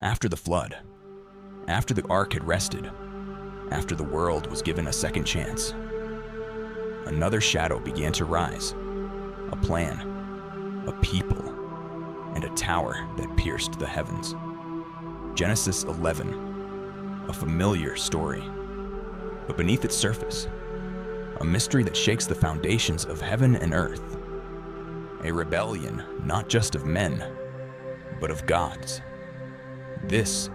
After the flood, after the ark had rested, after the world was given a second chance, another shadow began to rise, a plan, a people, and a tower that pierced the heavens. Genesis 11, a familiar story, but beneath its surface, a mystery that shakes the foundations of heaven and earth, a rebellion not just of men, but of gods. This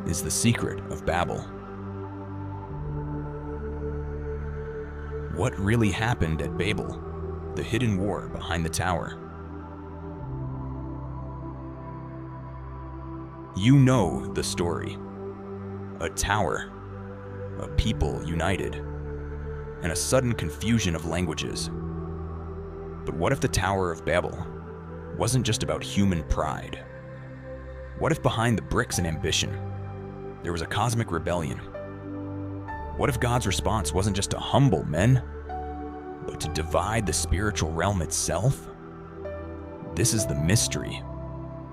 is the secret of Babel. What really happened at Babel, the hidden war behind the tower? You know the story. A tower, a people united, and a sudden confusion of languages. But what if the Tower of Babel wasn't just about human pride? What if behind the bricks and ambition, there was a cosmic rebellion? What if God's response wasn't just to humble men, but to divide the spiritual realm itself? This is the mystery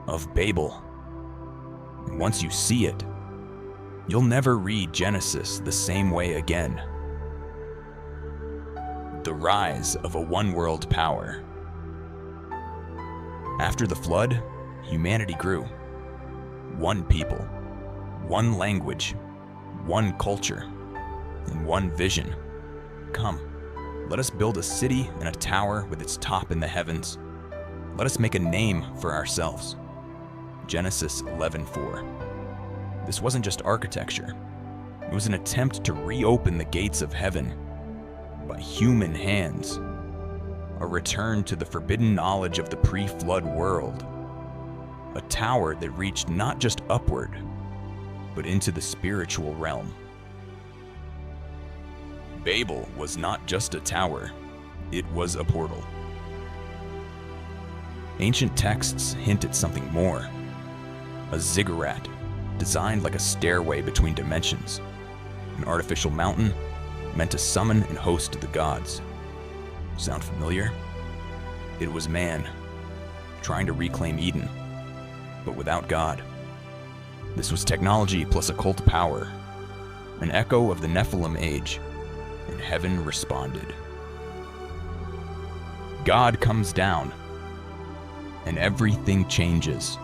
of Babel. And once you see it, you'll never read Genesis the same way again. The rise of a one-world power. After the flood, humanity grew. One people, one language, one culture, and one vision. Come, let us build a city and a tower with its top in the heavens. Let us make a name for ourselves. Genesis 11:4. This wasn't just architecture. It was an attempt to reopen the gates of heaven by human hands. A return to the forbidden knowledge of the pre-flood world. A tower that reached not just upward, but into the spiritual realm. Babel was not just a tower, it was a portal. Ancient texts hint at something more. A ziggurat, designed like a stairway between dimensions. An artificial mountain, meant to summon and host the gods. Sound familiar? It was man, trying to reclaim Eden, but without God. This was technology plus occult power, an echo of the Nephilim age, and heaven responded. God comes down, and everything changes.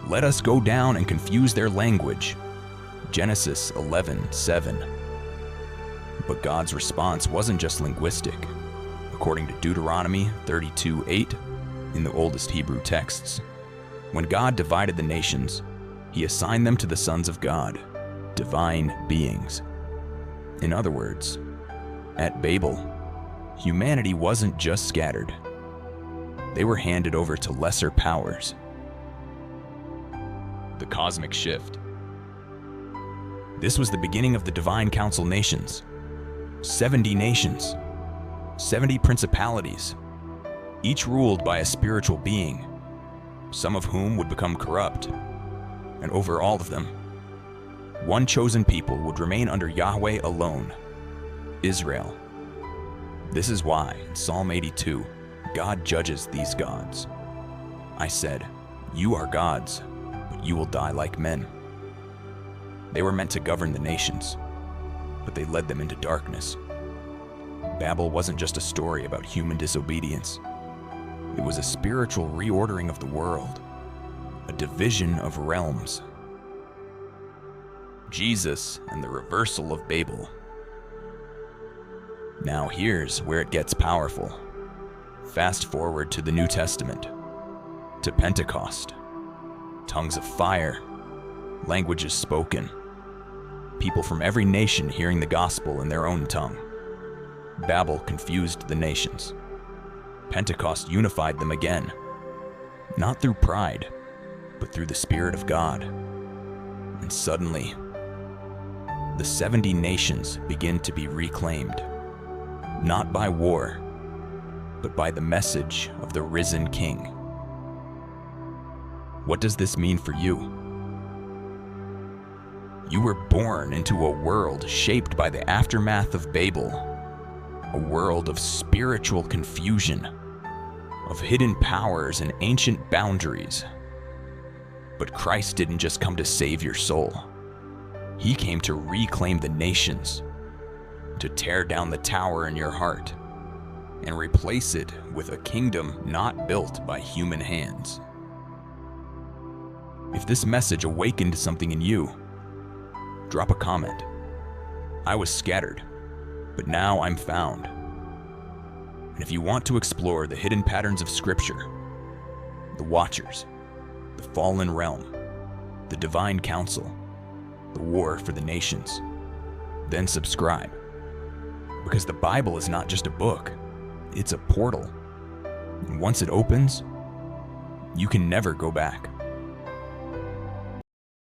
Let us go down and confuse their language. Genesis 11:7. But God's response wasn't just linguistic. According to Deuteronomy 32:8, in the oldest Hebrew texts, when God divided the nations, he assigned them to the sons of God, divine beings. In other words, at Babel, humanity wasn't just scattered. They were handed over to lesser powers. The cosmic shift. This was the beginning of the divine council nations. 70 nations, 70 principalities, each ruled by a spiritual being, some of whom would become corrupt. And over all of them, one chosen people would remain under Yahweh alone, Israel. This is why, in Psalm 82, God judges these gods. I said, "You are gods, but you will die like men." They were meant to govern the nations, but they led them into darkness. Babel wasn't just a story about human disobedience. It was a spiritual reordering of the world, a division of realms. Jesus and the reversal of Babel. Now here's where it gets powerful. Fast forward to the New Testament, to Pentecost. Tongues of fire, languages spoken, people from every nation hearing the gospel in their own tongue. Babel confused the nations. Pentecost unified them again, not through pride, but through the Spirit of God. And suddenly, the 70 nations begin to be reclaimed, not by war, but by the message of the risen King. What does this mean for you? You were born into a world shaped by the aftermath of Babel, a world of spiritual confusion, of hidden powers and ancient boundaries. But Christ didn't just come to save your soul. He came to reclaim the nations, to tear down the tower in your heart, and replace it with a kingdom not built by human hands. If this message awakened something in you, drop a comment. I was scattered, but now I'm found. And if you want to explore the hidden patterns of Scripture, the Watchers, the fallen realm, the divine council, the war for the nations, then subscribe. Because the Bible is not just a book, it's a portal. And once it opens, you can never go back.